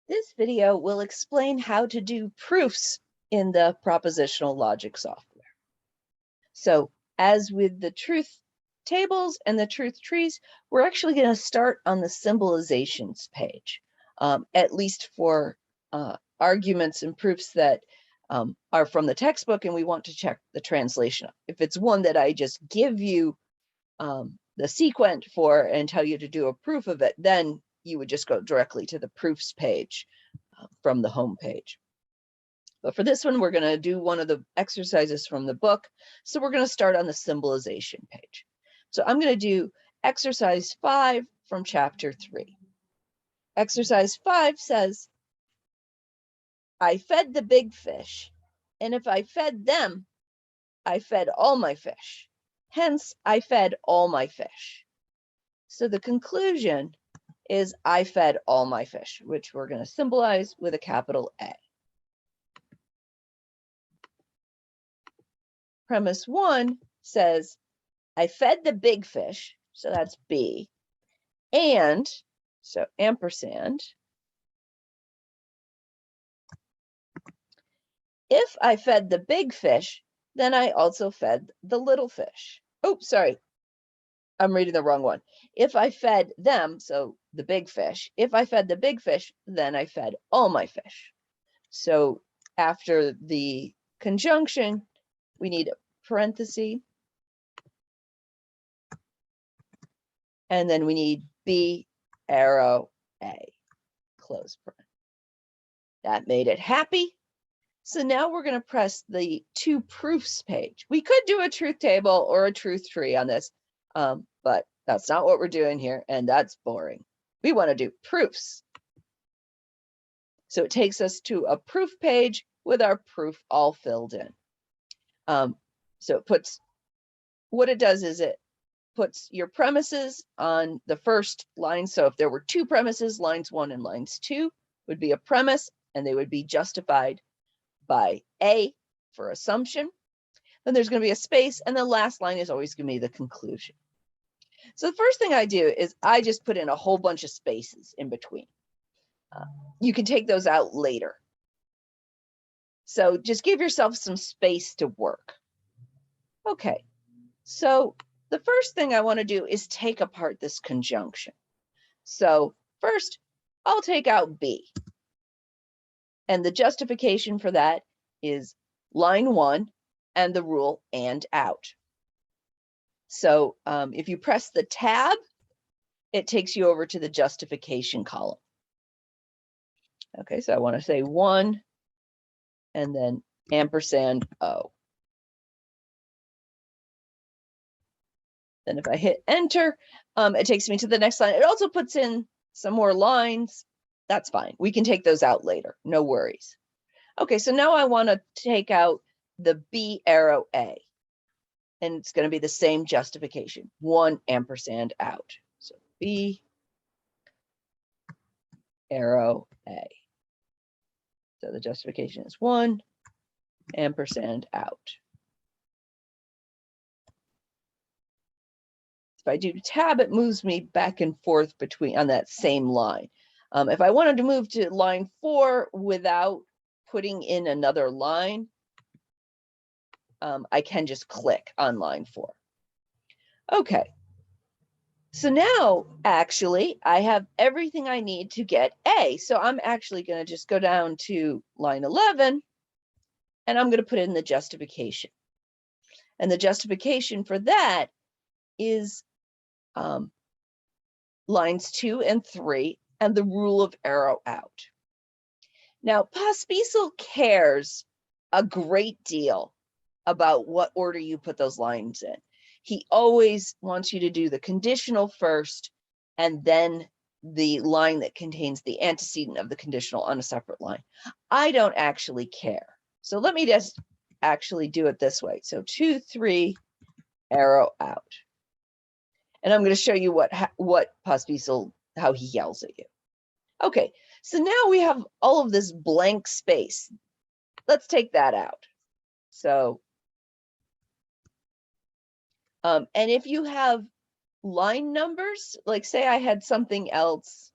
This video will explain how to do proofs in the propositional logic software. So as with the truth tables and the truth trees, we're actually going to start on the symbolizations page, at least for arguments and proofs that are from the textbook, and we want to check the translation. If it's one that I just give you the sequent for and tell you to do a proof of it, then you would just go directly to the proofs page from the home page. But for this one, we're going to do one of the exercises from the book. So we're going to start on the symbolization page. So I'm going to do exercise 5 from chapter 3. Exercise 5 says, I fed the big fish, and if I fed them, I fed all my fish. Hence, I fed all my fish. So the conclusion is I fed all my fish, which we're going to symbolize with a capital A. Premise 1 says, I fed the big fish, so that's B, and, so ampersand, if I fed the big fish, then I also fed the little fish. Oh, sorry, I'm reading the wrong one. If I fed them, so the big fish, if I fed the big fish, then I fed all my fish. So after the conjunction, we need a parenthesis, and then we need B arrow A, close parenthesis. That made it happy. So now we're going to press the two proofs page. We could do a truth table or a truth tree on this, but that's not what we're doing here, and that's boring. We want to do proofs. So it takes us to a proof page with our proof all filled in. So it puts, what it does is it puts your premises on the first line. So if there were two premises, lines 1 and lines 2 would be a premise, and they would be justified by A for assumption. Then there's going to be a space, and the last line is always going to be the conclusion. So the first thing I do is I just put in a whole bunch of spaces in between. You can take those out later. So just give yourself some space to work. Okay, so the first thing I want to do is take apart this conjunction. So first, I'll take out B. And the justification for that is line 1 and the rule and out. So if you press the tab, it takes you over to the justification column. Okay, so I want to say 1 and then ampersand O. Then if I hit enter, it takes me to the next line. It also puts in some more lines. That's fine. We can take those out later. No worries. Okay, so now I want to take out the B arrow A. And it's going to be the same justification, 1 ampersand out. So B arrow A. So the justification is 1 ampersand out. If I do tab, it moves me back and forth between on that same line. If I wanted to move to line 4 without putting in another line, I can just click on line 4. Okay. So now, actually, I have everything I need to get A. So I'm actually going to just go down to line 11, and I'm going to put in the justification. And the justification for that is lines 2 and 3 and the rule of arrow out. Now, Pospesel cares a great deal about what order you put those lines in. He always wants you to do the conditional first and then the line that contains the antecedent of the conditional on a separate line. I don't actually care. So let me just actually do it this way. So 2, 3, arrow out. And I'm going to show you what Pospesel, how he yells at you. Okay, so now we have all of this blank space. Let's take that out. So, and if you have line numbers, like say I had something else.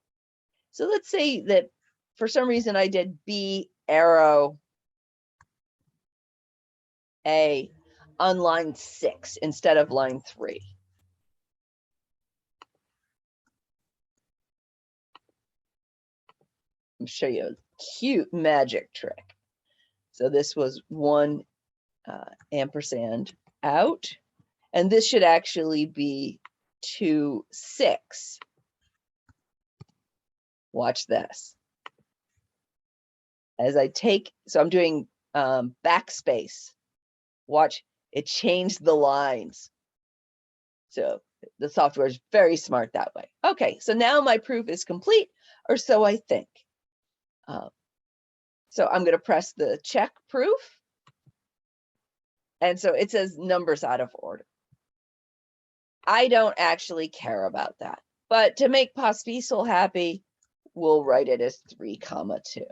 So let's say that for some reason I did B arrow A on line 6 instead of line 3. I'll show you a cute magic trick. So this was 1 ampersand out, and this should actually be 2, 6. Watch this. As I take, so I'm doing backspace. Watch, it changed the lines. So the software is very smart that way. Okay, so now my proof is complete, or so I think. So I'm going to press the check proof. And so it says numbers out of order. I don't actually care about that. But to make Pospesel happy, we'll write it as 3, 2.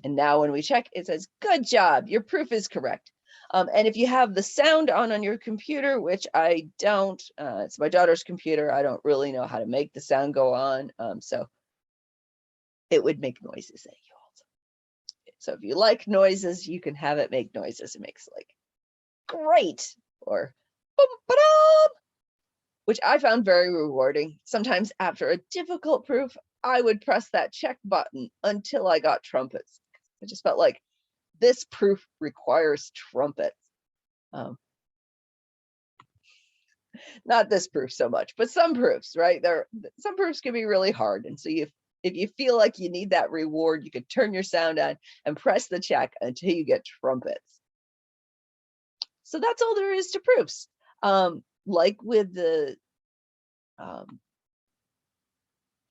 And now when we check, it says, good job, your proof is correct. And if you have the sound on your computer, which I don't, it's my daughter's computer, I don't really know how to make the sound go on. So it would make noises at you also. So if you like noises, you can have it make noises. It makes like great or boom, ba-dum, which I found very rewarding. Sometimes after a difficult proof, I would press that check button until I got trumpets. I just felt like this proof requires trumpets. Not this proof so much, but some proofs, right? Some proofs can be really hard. And so if you feel like you need that reward, you could turn your sound on and press the check until you get trumpets. So that's all there is to proofs. Like with the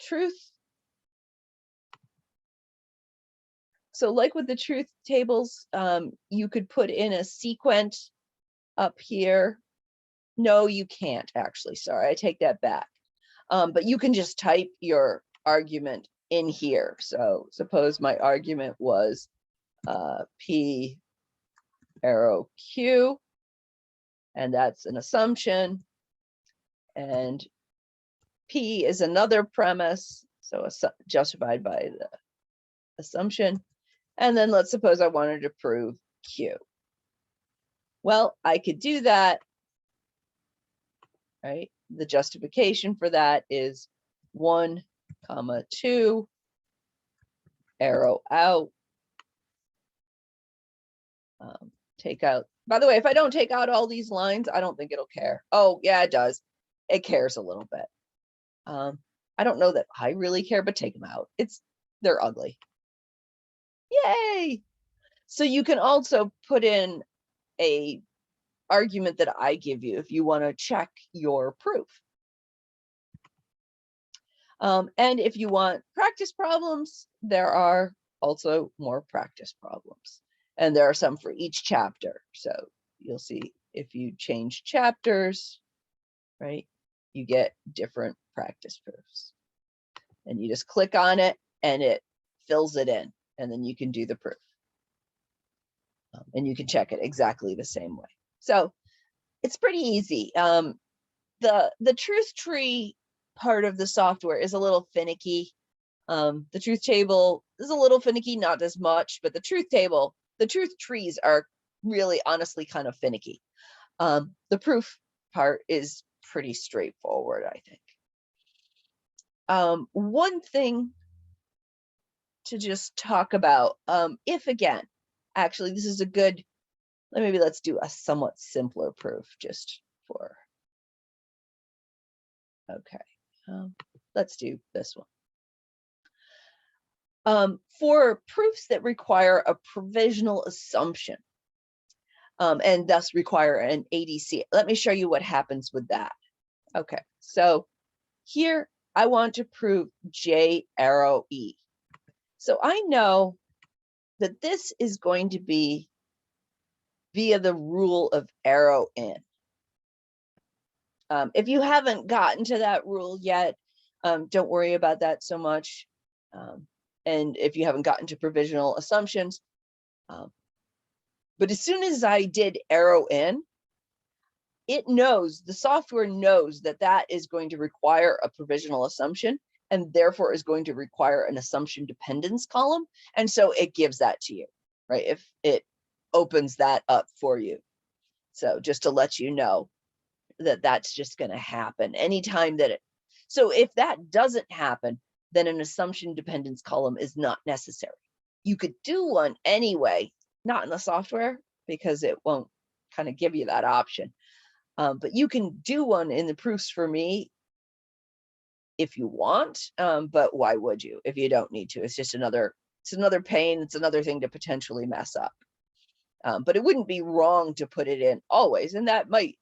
truth. So like with the truth tables, you could put in a sequent up here. No, you can't actually. Sorry, I take that back. But you can just type your argument in here. So suppose my argument was P arrow Q, and that's an assumption. And P is another premise, so justified by the assumption. And then let's suppose I wanted to prove Q. Well, I could do that, right? The justification for that is 1, 2, arrow out. Take out, by the way, if I don't take out all these lines, I don't think it'll care. Oh, yeah, it does. It cares a little bit. I don't know that I really care, but take them out. They're ugly. Yay! So you can also put in a argument that I give you if you want to check your proof. And if you want practice problems, there are also more practice problems. And there are some for each chapter. So you'll see if you change chapters, right, you get different practice proofs. And you just click on it and it fills it in. And then you can do the proof. And you can check it exactly the same way. So it's pretty easy. The truth tree part of the software is a little finicky. The truth table is a little finicky, not as much, but the truth table, the truth trees are really honestly kind of finicky. The proof part is pretty straightforward, I think. One thing to just talk about, if again, actually, this is a good, maybe let's do a somewhat simpler proof just for, okay, let's do this one. For proofs that require a provisional assumption, and thus require an ADC, let me show you what happens with that. Okay, so here I want to prove J arrow E. So I know that this is going to be via the rule of arrow in. If you haven't gotten to that rule yet, don't worry about that so much. And if you haven't gotten to provisional assumptions, but as soon as I did arrow in, it knows, the software knows that that is going to require a provisional assumption. and therefore is going to require an assumption dependence column. And so it gives that to you, right? If it opens that up for you. So just to let you know that that's just going to happen anytime that it. So if that doesn't happen, then an assumption dependence column is not necessary. You could do one anyway, not in the software because it won't kind of give you that option. But you can do one in the proofs for me if you want, but why would you if you don't need to? It's just another pain. It's another thing to potentially mess up. But it wouldn't be wrong to put it in always. And that might,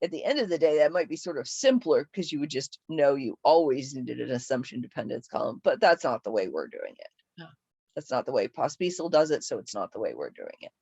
at the end of the day, that might be sort of simpler because you would just know you always needed an assumption dependence column, but that's not the way we're doing it. That's not the way Pospesel does it, so it's not the way we're doing it.